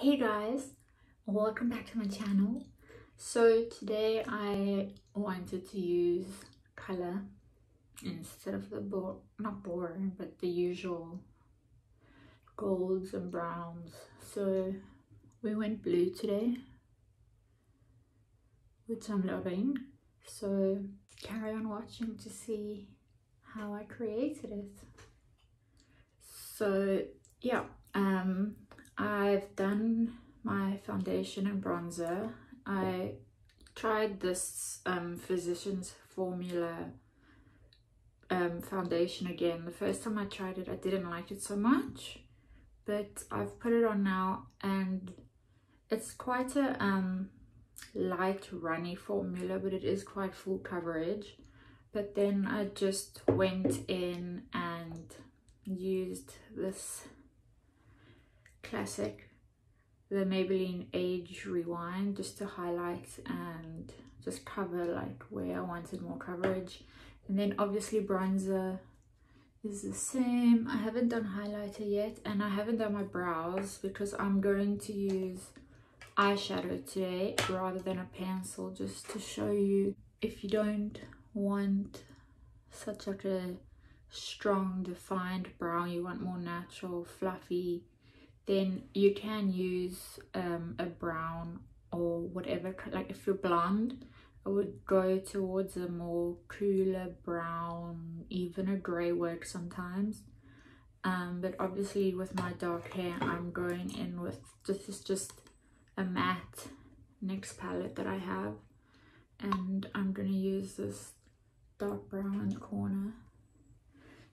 Hey guys, welcome back to my channel. So today I wanted to use color instead of the not boring, but the usual golds and browns. So we went blue today, which I'm loving. So carry on watching to see how I created it. So yeah, I've done my foundation and bronzer. I tried this Physicians Formula foundation again. The first time I tried it, I didn't like it so much, but I've put it on now and it's quite a light runny formula, but it is quite full coverage. But then I just went in and used this classic, the Maybelline Age Rewind, just to highlight and just cover like where I wanted more coverage. And then obviously bronzer is the same. I haven't done highlighter yet, and I haven't done my brows because I'm going to use eyeshadow today rather than a pencil, just to show you if you don't want such like a strong defined brow, you want more natural fluffy, then you can use a brown or whatever. Like if you're blonde, I would go towards a more cooler brown, even a grey works sometimes. But obviously with my dark hair, I'm going in with just a matte NYX palette that I have, and I'm going to use this dark brown in the corner.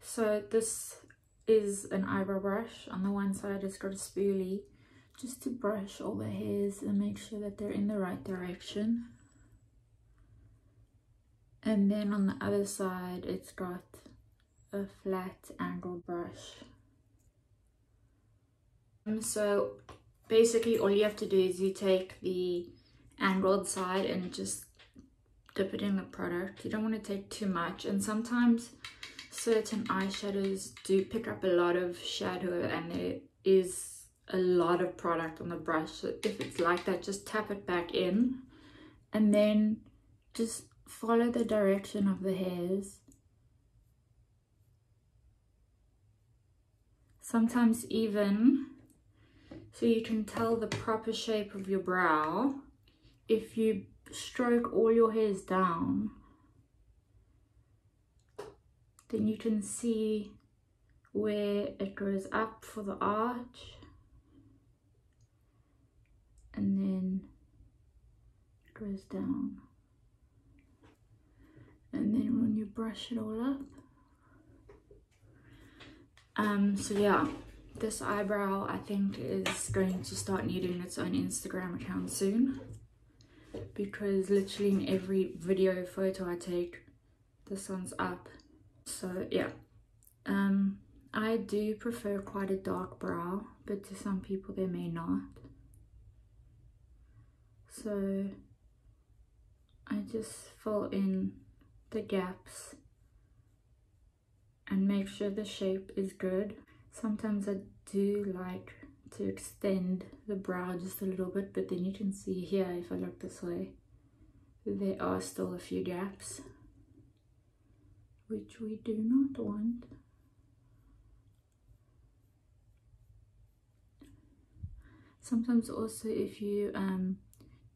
So this is an eyebrow brush. On the one side it's got a spoolie, just to brush all the hairs and make sure that they're in the right direction. And then on the other side it's got a flat angled brush. So basically all you have to do is you take the angled side and just dip it in the product. You don't want to take too much, and sometimes certain eyeshadows do pick up a lot of shadow and there is a lot of product on the brush. So if it's like that, just tap it back in and then just follow the direction of the hairs. Sometimes even so you can tell the proper shape of your brow, if you stroke all your hairs down, then you can see where it goes up for the arch and then it goes down. And then when you brush it all up, so yeah, this eyebrow I think is going to start needing its own Instagram account soon, because literally in every video photo I take, this one's up. So yeah, I do prefer quite a dark brow, but to some people they may not. So I just fill in the gaps and make sure the shape is good. Sometimes I do like to extend the brow just a little bit, but then you can see here, if I look this way, there are still a few gaps, which we do not want. Sometimes also if you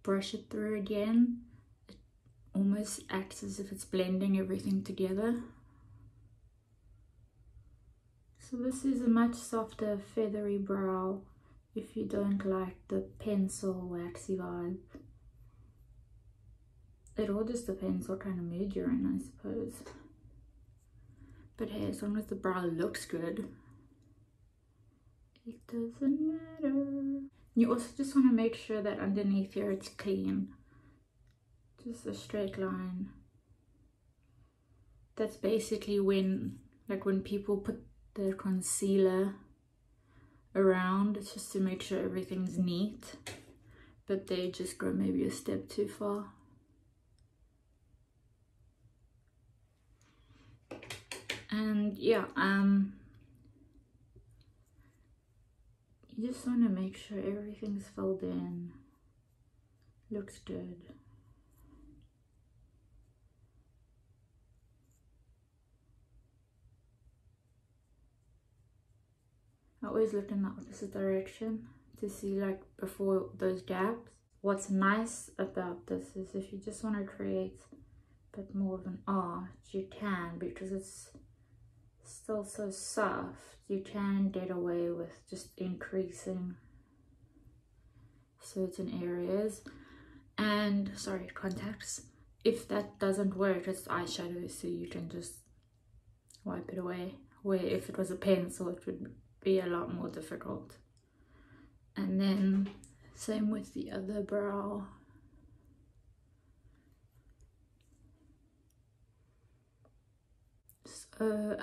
brush it through again, it almost acts as if it's blending everything together. So this is a much softer feathery brow if you don't like the pencil waxy vibe. It all just depends what kind of mood you're in, I suppose. But hey, as long as the brow looks good, it doesn't matter. You also just want to make sure that underneath here it's clean. Just a straight line. That's basically when, like when people put the concealer around, it's just to make sure everything's neat, but they just go maybe a step too far. And yeah, you just want to make sure everything's filled in, looks good. I always look in the opposite direction to see like before those gaps. What's nice about this is if you just want to create a bit more of an arch, you can, because it's still so soft. You can get away with just increasing certain areas. And sorry, contacts. If that doesn't work, it's eyeshadow, so you can just wipe it away. Where if it was a pencil, it would be a lot more difficult. And then same with the other brow. So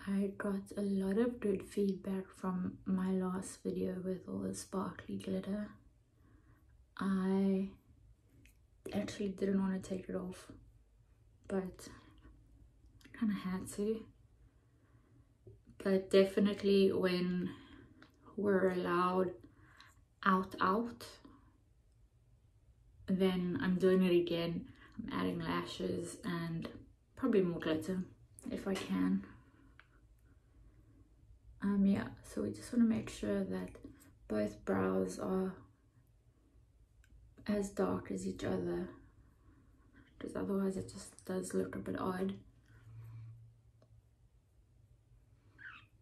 I got a lot of good feedback from my last video with all the sparkly glitter. I actually didn't want to take it off, but I kind of had to. But definitely when we're allowed out, then I'm doing it again. I'm adding lashes and probably more glitter if I can. Yeah, so we just want to make sure that both brows are as dark as each other, because otherwise it just does look a bit odd.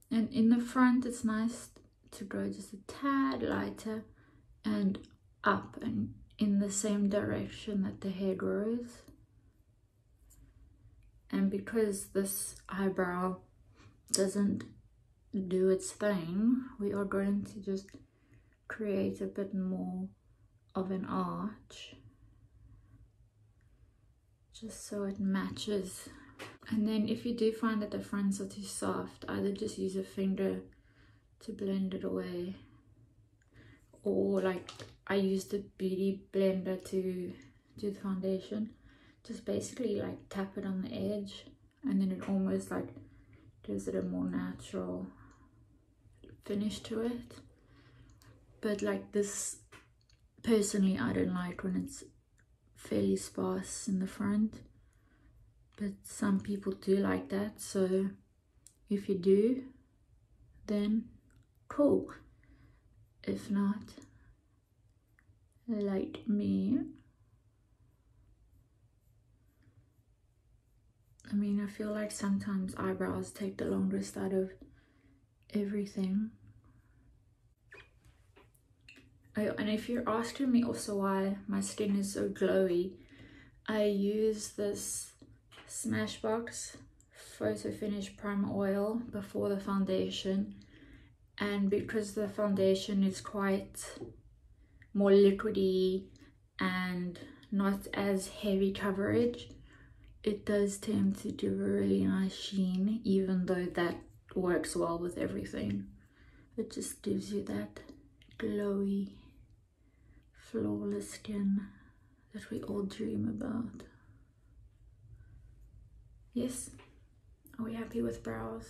And in the front it's nice to go just a tad lighter and up and in the same direction that the hair grows. And because this eyebrow doesn't do its thing, we are going to just create a bit more of an arch, just so it matches. And then if you do find that the fronts are too soft, either just use a finger to blend it away, or like I use the beauty blender to do the foundation. Just basically like tap it on the edge, and then it almost like gives it a more natural finish to it. But like this, personally I don't like when it's fairly sparse in the front, but some people do like that. So if you do, then cool. If not, like me, I mean, I feel like sometimes eyebrows take the longest out of everything. Oh, and if you're asking me also why my skin is so glowy, I use this Smashbox Photo Finish Primer Oil before the foundation, and because the foundation is quite more liquidy and not as heavy coverage, it does tend to give a really nice sheen, even though that works well with everything. It just gives you that glowy, flawless skin that we all dream about. Yes? Are we happy with brows?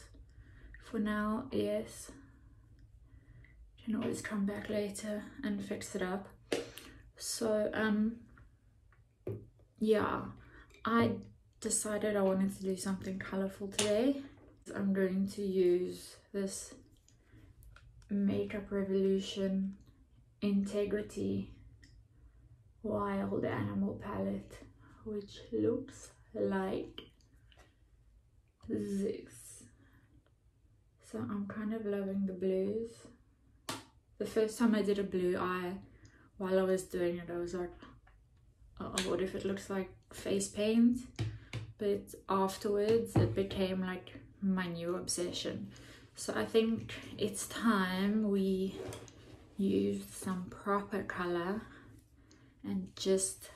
For now, yes. You can always come back later and fix it up. So, yeah, I decided I wanted to do something colorful today. I'm going to use this Makeup Revolution Integrity Wild Animal palette, which looks like this. So I'm kind of loving the blues. The first time I did a blue eye, while I was doing it, I was like, oh, what if it looks like face paint? But afterwards it became like my new obsession. So I think it's time we use some proper color and just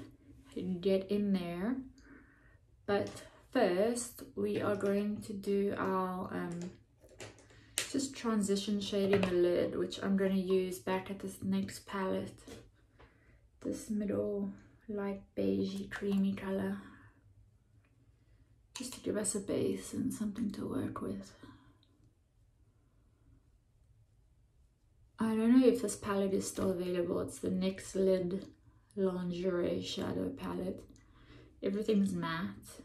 get in there. But first we are going to do our just transition shade in the lid, which I'm going to use back at this NYX palette, this middle light beigey creamy color, just to give us a base and something to work with. don't know if this palette is still available. It's the NYX Lid Lingerie Shadow Palette. Everything's matte,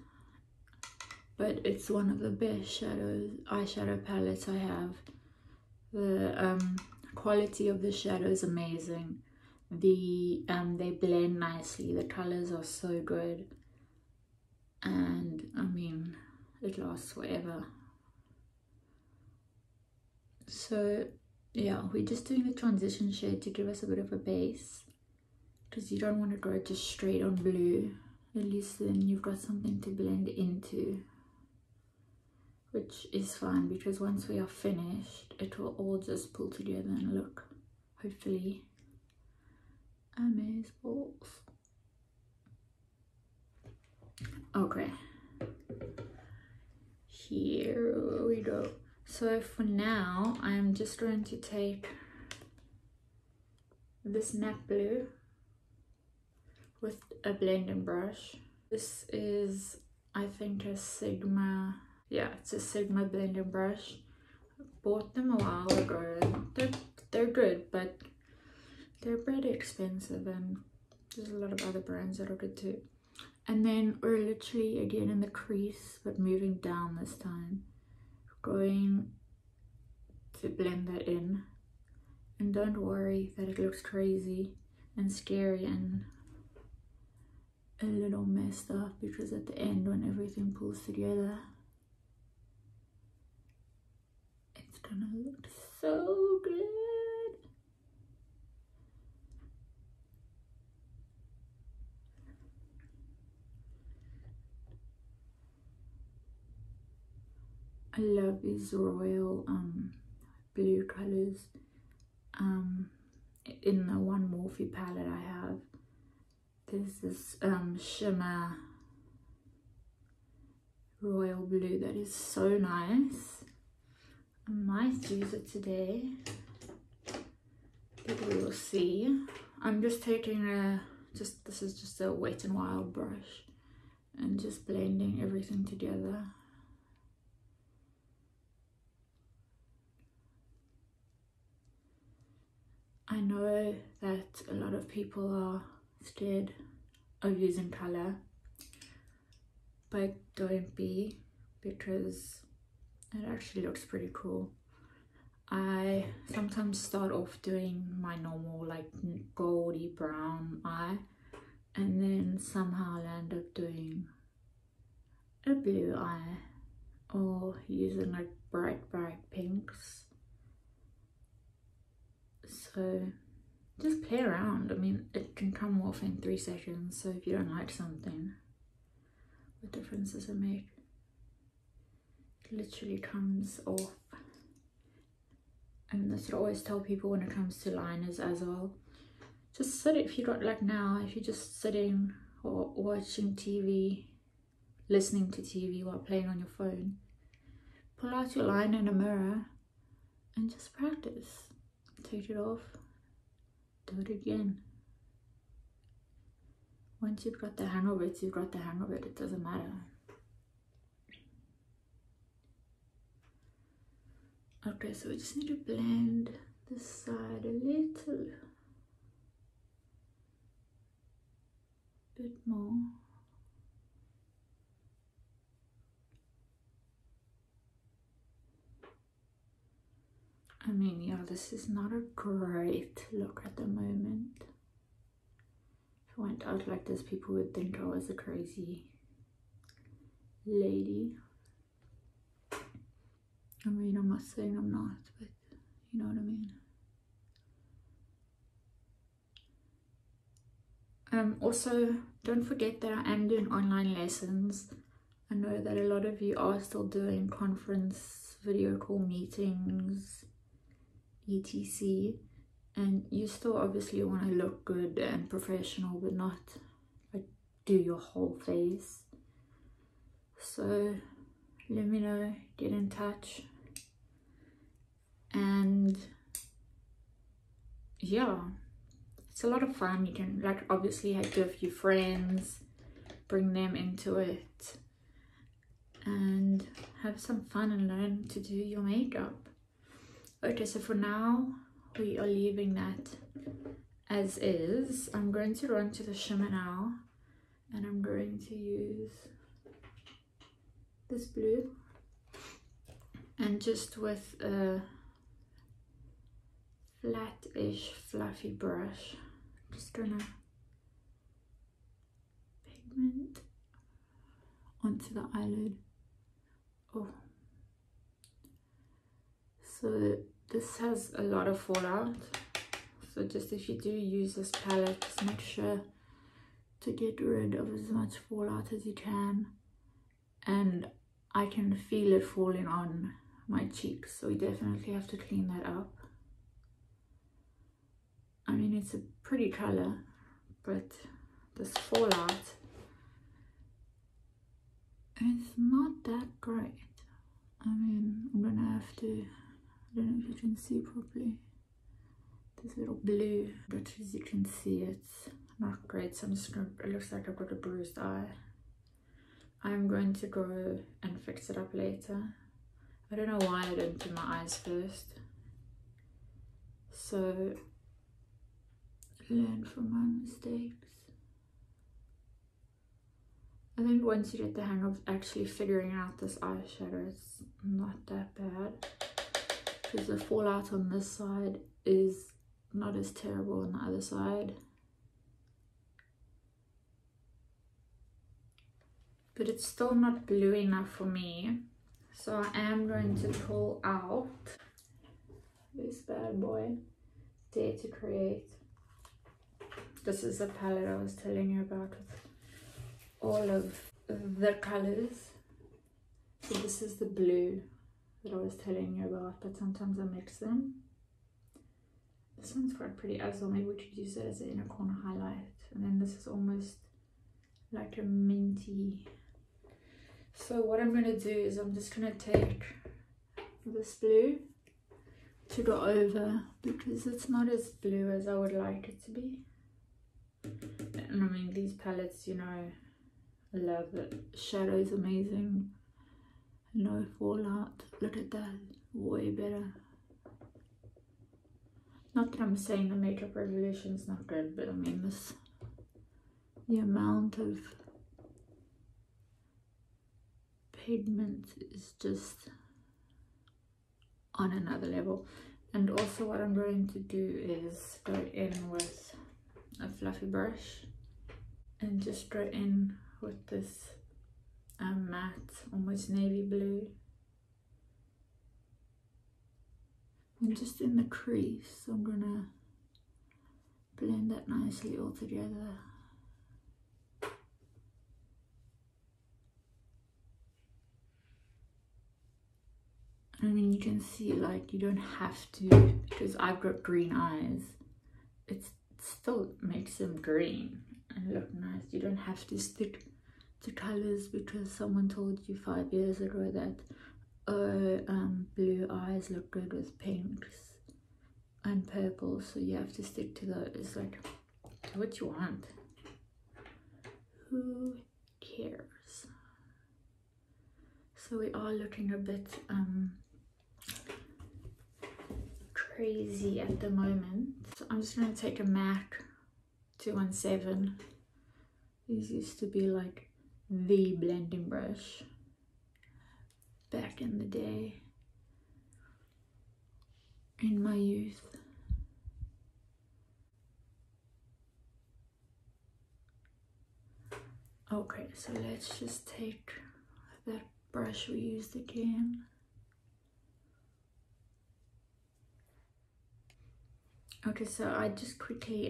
but it's one of the best eyeshadow palettes I have. The quality of the shadow is amazing. They blend nicely. The colors are so good, and I mean, it lasts forever. So yeah, we're just doing the transition shade to give us a bit of a base, because you don't want to go just straight on blue. At least then you've got something to blend into, which is fine, because once we are finished, it will all just pull together and look, hopefully, amazing. Okay, here we go. So for now, I'm just going to take this matte blue with a blending brush. This is, I think, a Sigma. Yeah, it's a Sigma blending brush. I bought them a while ago. They're good, but they're pretty expensive, and there's a lot of other brands that are good too. And then we're literally again in the crease, but moving down this time, going to blend that in. And don't worry that it looks crazy and scary and a little messed up, because at the end, when everything pulls together, it's gonna look so good. I love these royal blue colors. In the one Morphe palette I have, there's this shimmer royal blue that is so nice. I might use it today, but we will see. I'm just taking this is just a Wet n Wild brush and just blending everything together. I know that a lot of people are scared of using color, but don't be, because it actually looks pretty cool. I sometimes start off doing my normal like goldy brown eye, and then somehow I end up doing a blue eye, or using like bright pinks. So just play around. I mean, it can come off in 3 seconds, so if you don't like something, what difference does it make? It literally comes off. And that's what I always tell people when it comes to liners as well. Just sit, if you got, like now, if you're just sitting or watching TV, listening to TV while playing on your phone, pull out your liner in a mirror and just practice. Take it off, do it again. Once you've got the hang of it, you've got the hang of it. It doesn't matter. Okay, so we just need to blend this side a little bit more. I mean, yeah, this is not a great look at the moment. If I went out like this, people would think I was a crazy lady. I mean, I'm not saying I'm not, but you know what I mean. Also, don't forget that I am doing online lessons. I know that a lot of you are still doing conference video call meetings, etc, and you still obviously want to look good and professional, but not like do your whole face. So let me know, get in touch, and yeah, it's a lot of fun. You can like obviously have to a few friends, bring them into it, and have some fun and learn to do your makeup. Okay, so for now, we are leaving that as is. I'm going to run to the shimmer now, and I'm going to use this blue, and just with a flat-ish fluffy brush, just gonna pigment onto the eyelid. Oh, so this has a lot of fallout, so just if you do use this palette, just make sure to get rid of as much fallout as you can. And I can feel it falling on my cheeks, so we definitely have to clean that up. I mean, it's a pretty color, but this fallout is not that great. I mean, I'm gonna have to, I don't know if you can see properly, this little blue, but as you can see, it's not great. So I'm just gonna, it looks like I've got a bruised eye. I'm going to go and fix it up later. I don't know why I didn't do my eyes first. So learn from my mistakes. I think once you get the hang of actually figuring out this eyeshadow, it's not that bad, because the fallout on this side is not as terrible on the other side. But it's still not blue enough for me, so I am going to pull out this bad boy, Dare to Create. This is the palette I was telling you about with all of the colors. So this is the blue that I was telling you about, but sometimes I mix them. This one's quite pretty as well. Maybe we could use it as an inner corner highlight. And then this is almost like a minty. So what I'm going to do is I'm just going to take this blue to go over, because it's not as blue as I would like it to be. And I mean, these palettes, you know, I love it. Shadow is amazing. No fallout. Look at that. Way better. Not that I'm saying the Makeup Revolution is not good, but I mean, this, the amount of pigment is just on another level. And also what I'm going to do is go in with a fluffy brush and just go in with this matte, almost navy blue, and just in the crease. So I'm gonna blend that nicely all together. I mean, you can see, like, you don't have to, because I've got green eyes, it still makes them green and look nice. You don't have to stick to colors because someone told you 5 years ago that blue eyes look good with pinks and purples, so you have to stick to those. Like, do what you want. Who cares? So we are looking a bit crazy at the moment. So I'm just going to take a MAC 217. These used to be like the blending brush back in the day, in my youth. Okay, so let's just take that brush we used again. Okay, so I just quickly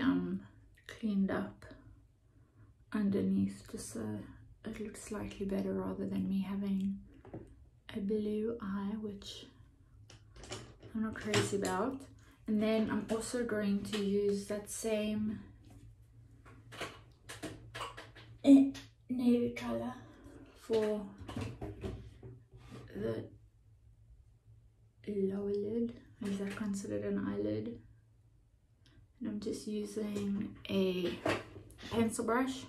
cleaned up underneath just so it looks slightly better, rather than me having a blue eye, which I'm not crazy about. And then I'm also going to use that same navy color for the lower lid. Is that considered an eyelid? And I'm just using a pencil brush.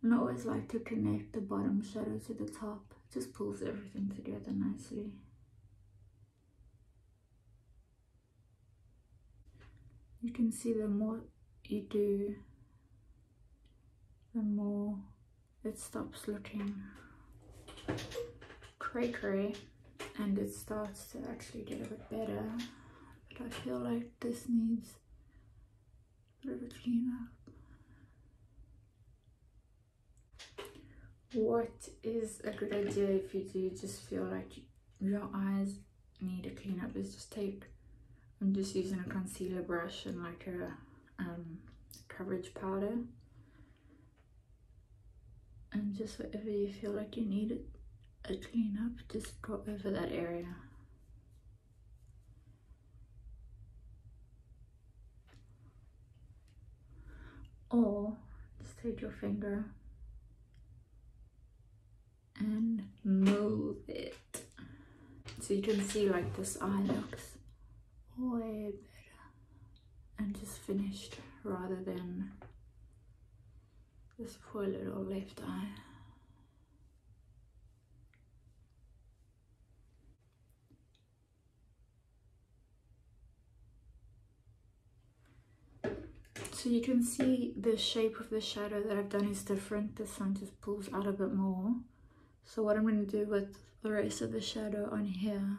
And I always like to connect the bottom shadow to the top. It just pulls everything together nicely. You can see the more you do, the more it stops looking cray-cray and it starts to actually get a bit better. But I feel like this needs a bit of a clean up. What is a good idea if you do just feel like your eyes need a clean up is just take, I'm just using a concealer brush and like a coverage powder, and just wherever you feel like you need a clean up, just go over that area. Or just take your finger and move it. So you can see like this eye looks way better and just finished, rather than this poor little left eye. So you can see the shape of the shadow that I've done is different. This one just pulls out a bit more. So what I'm going to do with the rest of the shadow on here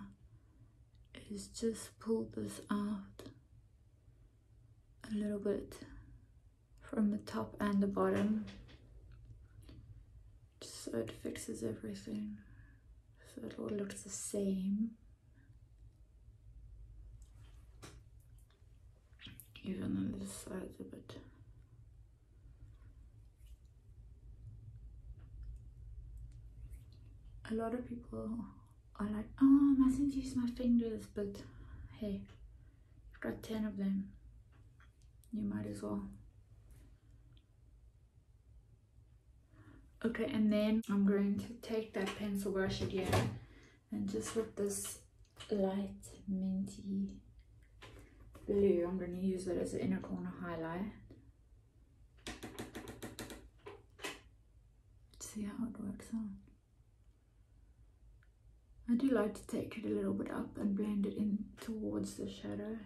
is just pull this out a little bit from the top and the bottom, just so it fixes everything, so it all looks the same, even on this side a bit. A lot of people are like, oh, I mustn't use my fingers, but hey, you've got 10 of them, you might as well. Okay, and then I'm going to take that pencil brush again and just with this light minty blue, I'm going to use it as an inner corner highlight. Let's see how it works out. I do like to take it a little bit up and blend it in towards the shadow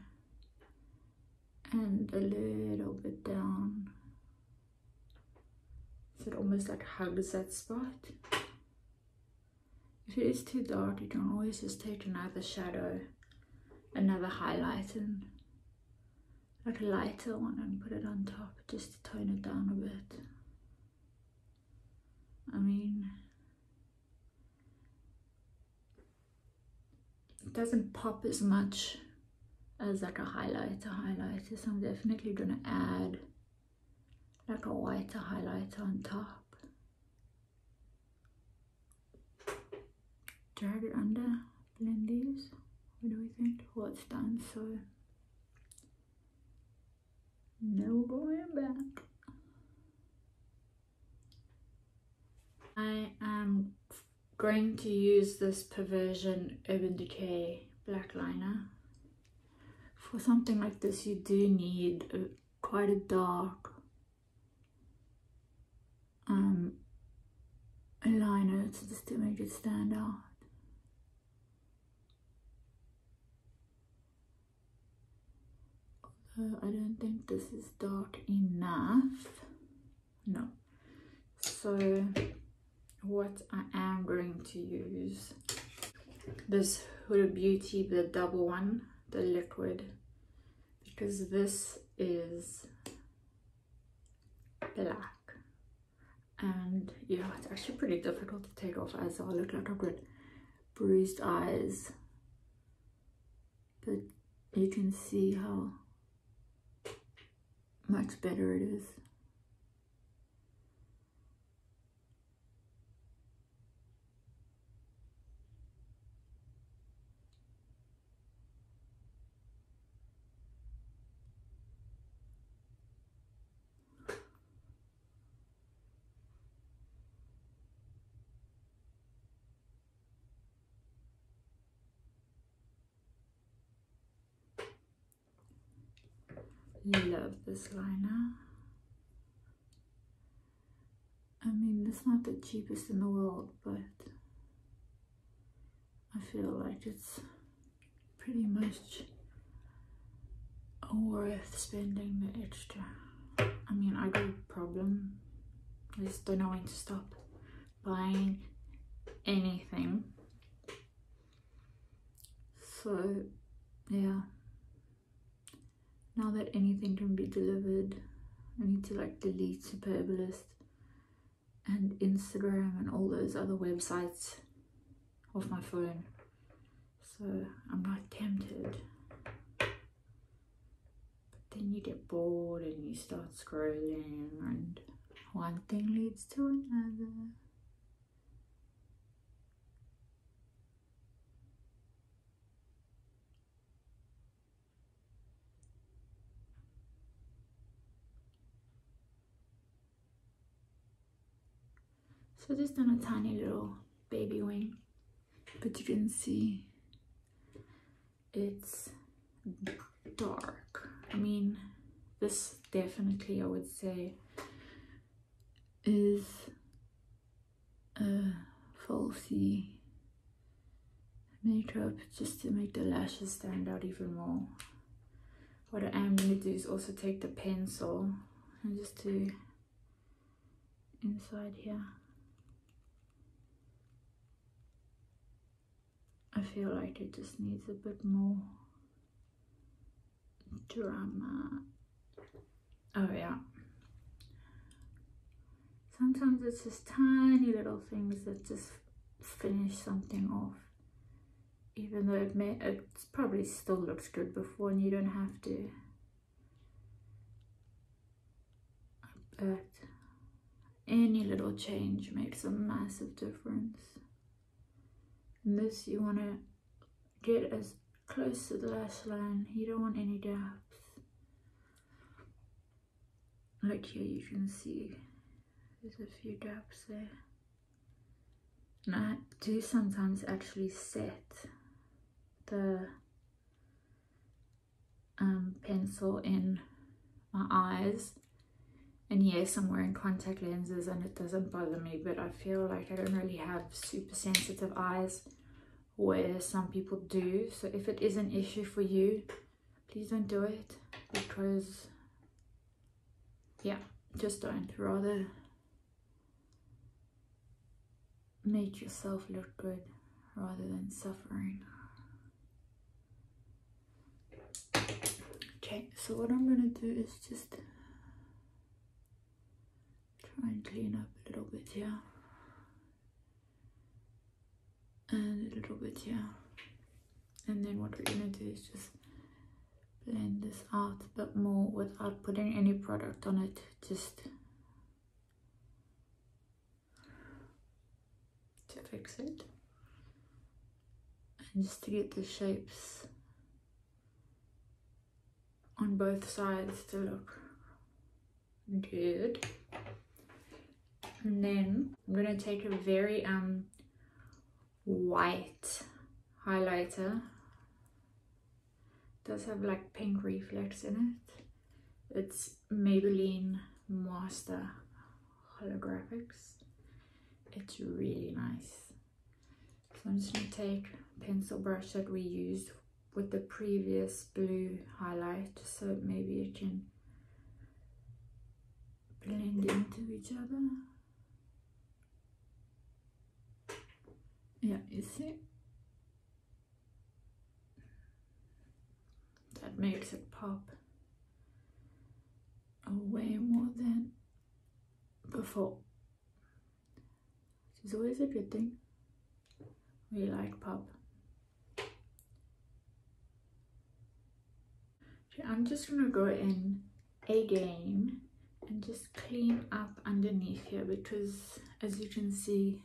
and a little bit down, so it almost like hugs that spot. If it is too dark, you can always just take another shadow, another highlight, and like a lighter one, and put it on top just to tone it down a bit. I mean, it doesn't pop as much as like a highlighter, so I'm definitely gonna add like a whiter highlighter on top. Drag it under, blend these. What do we think? Well, it's done, so no going back. I am going to use this Perversion Urban Decay black liner. For something like this, you do need quite a dark liner just to make it stand out. Although I don't think this is dark enough. No. So what I am going to use, this Huda Beauty, the double one, the liquid, because this is black. And yeah, it's actually pretty difficult to take off, as I look like I've got bruised eyes, but you can see how much better it is. Love this liner. I mean, it's not the cheapest in the world, but I feel like it's pretty much worth spending the extra. I mean, I got a problem. I just don't know when to stop buying anything. So yeah, now that anything can be delivered, I need to like delete Superbalist and Instagram and all those other websites off my phone, so I'm not tempted. But then you get bored and you start scrolling, and one thing leads to another. So just done a tiny little baby wing, but you can see it's dark. I mean, this definitely, I would say, is a falsy makeup just to make the lashes stand out even more. What I am going to do is also take the pencil and just do inside here. I feel like it just needs a bit more drama. Oh yeah. Sometimes it's just tiny little things that just finish something off. Even though it probably still looks good before, and you don't have to. But any little change makes a massive difference. And this, you want to get as close to the lash line. You don't want any gaps. Like here you can see there's a few gaps there. And I do sometimes actually set the pencil in my eyes. And yes, I'm wearing contact lenses and it doesn't bother me, but I feel like I don't really have super sensitive eyes where some people do. So if it is an issue for you, please don't do it, because yeah, just don't. Rather make yourself look good rather than suffering. Okay, so what I'm gonna do is just try and clean up a little bit here and a little bit here, and then what we're gonna do is just blend this out a bit more without putting any product on it, just to fix it and just to get the shapes on both sides to look good. And then I'm gonna take a very white highlighter. It does have like pink reflex in it. It's Maybelline Master Holographics. It's really nice. So I'm just gonna take a pencil brush that we used with the previous blue highlight, so maybe it can blend into each other. Yeah, you see? That makes it pop way more than before. Which is always a good thing. We like pop. Okay, I'm just gonna go in again and just clean up underneath here, because as you can see,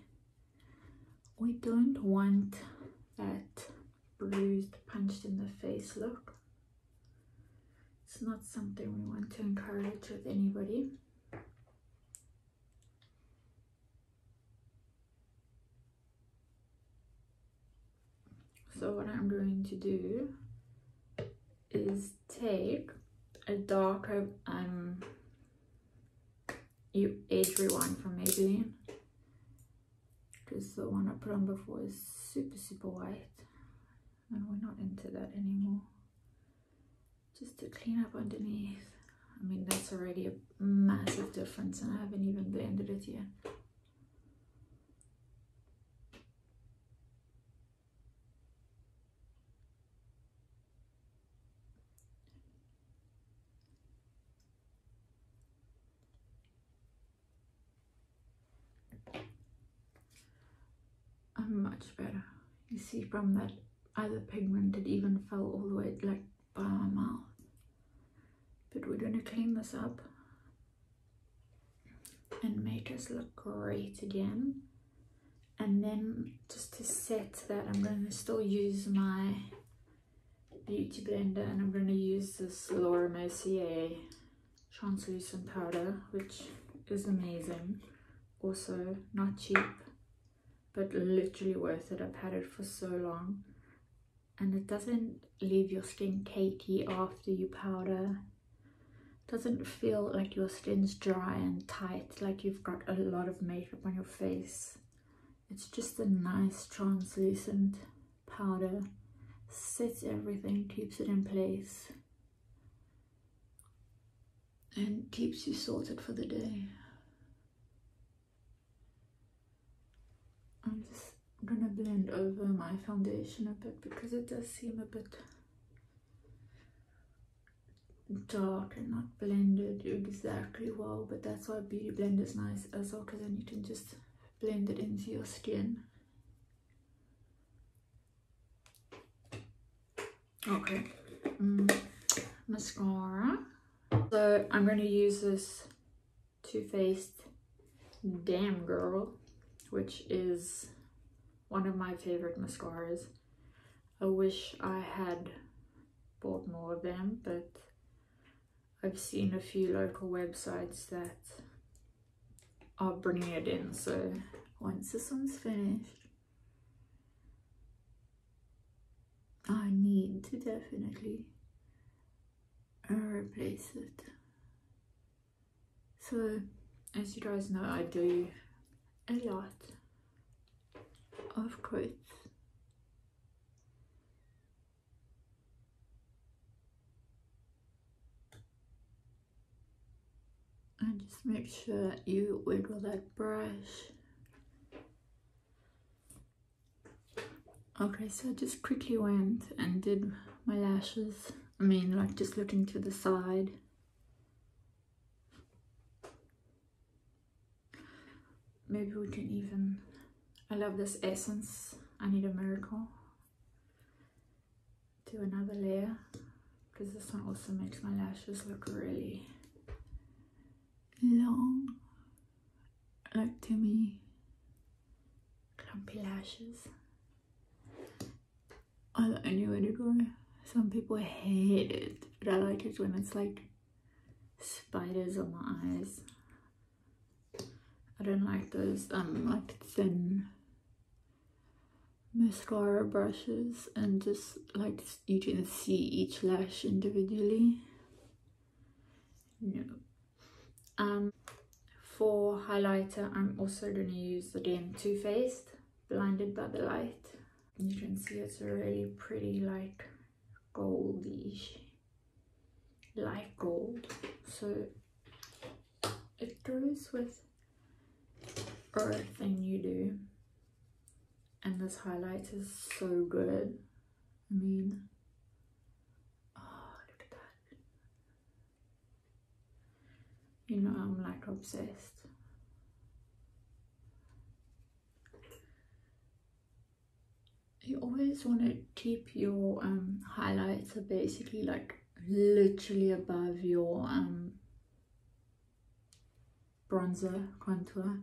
we don't want that bruised, punched in the face look. It's not something we want to encourage with anybody. So what I'm going to do is take a darker Age Rewind from Maybelline, because the one I put on before is super white and we're not into that anymore. just to clean up underneath. I mean, that's already a massive difference and I haven't even blended it yet. I'm much better. You see, from that other pigment, it even fell all the way like by my mouth. But we're going to clean this up and make us look great again. And then just to set that, I'm going to still use my beauty blender, and I'm going to use this Mercier translucent powder, which is amazing. Also not cheap, but literally worth it. I've had it for so long, and it doesn't leave your skin cakey after you powder. It doesn't feel like your skin's dry and tight, like you've got a lot of makeup on your face. It's just a nice translucent powder. Sets everything, keeps it in place, and keeps you sorted for the day. I'm just gonna blend over my foundation a bit because it does seem a bit dark and not blended exactly well, but that's why Beauty Blender is nice as well, because then you can just blend it into your skin. Okay, mascara. So I'm going to use this Too Faced Damn Girl, which is one of my favorite mascaras. I wish I had bought more of them, but I've seen a few local websites that are bringing it in. So once this one's finished, I need to definitely replace it. So as you guys know, I do a lot of quotes. And just make sure you wiggle that brush. Okay, so I just quickly went and did my lashes. I mean, like just looking to the side. Maybe we can even, I love this Essence, I Need a Miracle. Do another layer, because this one also makes my lashes look really long. Like, to me, clumpy lashes are the only way to go. Some people hate it, but I like it when it's like spiders on my eyes. I don't like those like thin mascara brushes, and just like you can see each lash individually. No. For highlighter, I'm also going to use again Too Faced Blinded by the Light. You can see it's a really pretty like goldish, light gold. So it goes with everything you do, and this highlight is so good. I mean, oh, look at that. You know, I'm like obsessed. You always want to keep your highlighter basically like literally above your bronzer contour.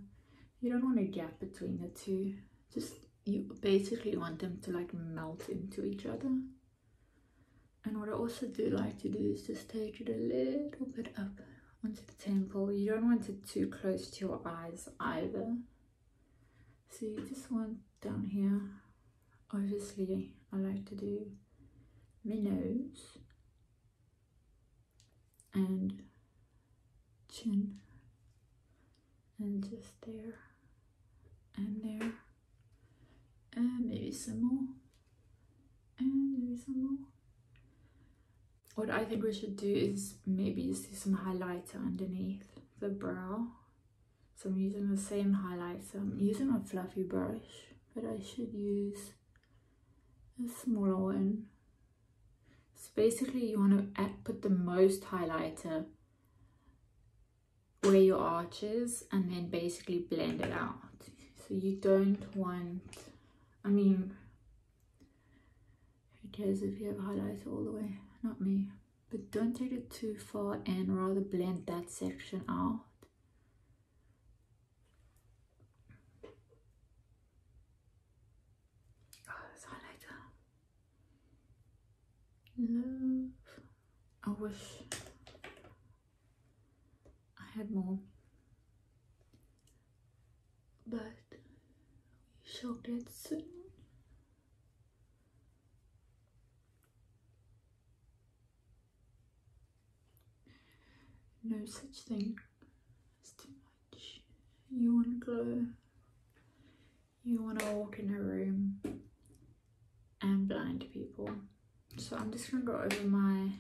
You don't want a gap between the two. Just, you basically want them to like melt into each other. And what I also do like to do is just take it a little bit up onto the temple. You don't want it too close to your eyes either. So you just want down here. Obviously, I like to do my nose and chin, and just there and there, and maybe some more, and maybe some more. what I think we should do is maybe just do some highlighter underneath the brow. So I'm using the same highlighter. I'm using a fluffy brush, but I should use a smaller one. So basically you want to put the most highlighter where your arch is, and then basically blend it out. So you don't want, I mean, who cares if you have highlighter all the way? Not me. But don't take it too far and rather blend that section out. Oh, this highlighter. Love. I wish I had more, but we shall get soon. No such thing as too much. You want to glow. You want to walk in a room and blind people. So I'm just going to go over my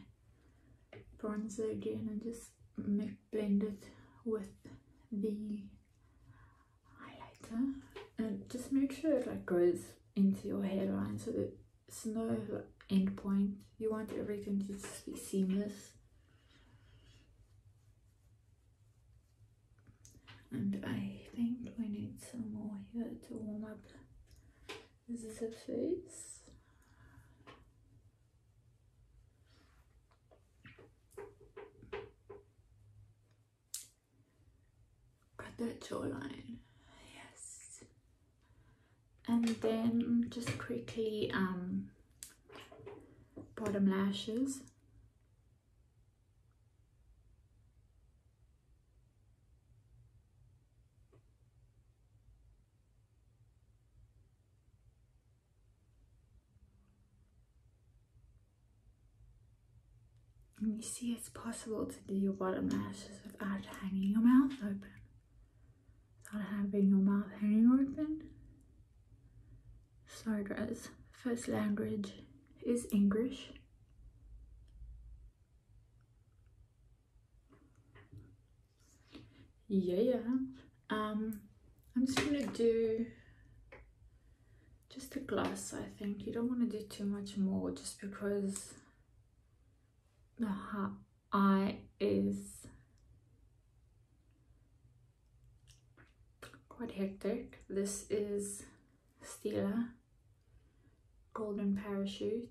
bronzer again and just blend it with the highlighter, and just make sure it like goes into your hairline so that there's no like end point. You want everything to just be seamless. And I think we need some more here to warm up the face. Got that jawline, yes. And then just quickly bottom lashes. And you see, it's possible to do your bottom lashes without hanging your mouth open. Without having your mouth hanging open. Sorry guys, first language is English. Yeah. I'm just gonna do just a gloss. I think you don't want to do too much more, just because the eye is quite hectic. This is Stila Golden Parachute.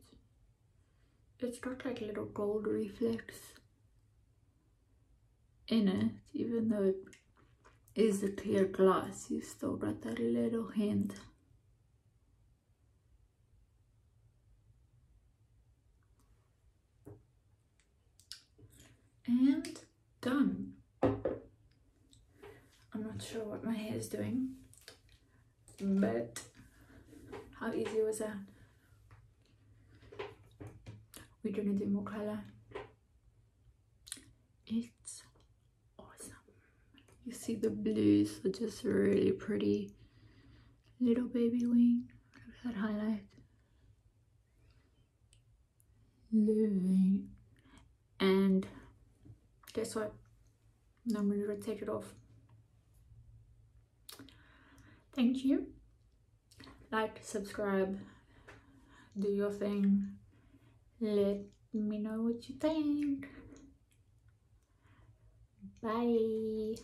It's got like little gold reflex in it, even though it is a clear glass, you still got that little hint. And done. I'm not sure what my hair is doing, but how easy was that? We're gonna do more color. It's awesome. You see the blues are just really pretty. Little baby wing. Look at that highlight. Living. And guess what? Now I'm gonna take it off. Thank you. Like, subscribe, do your thing. Let me know what you think. Bye.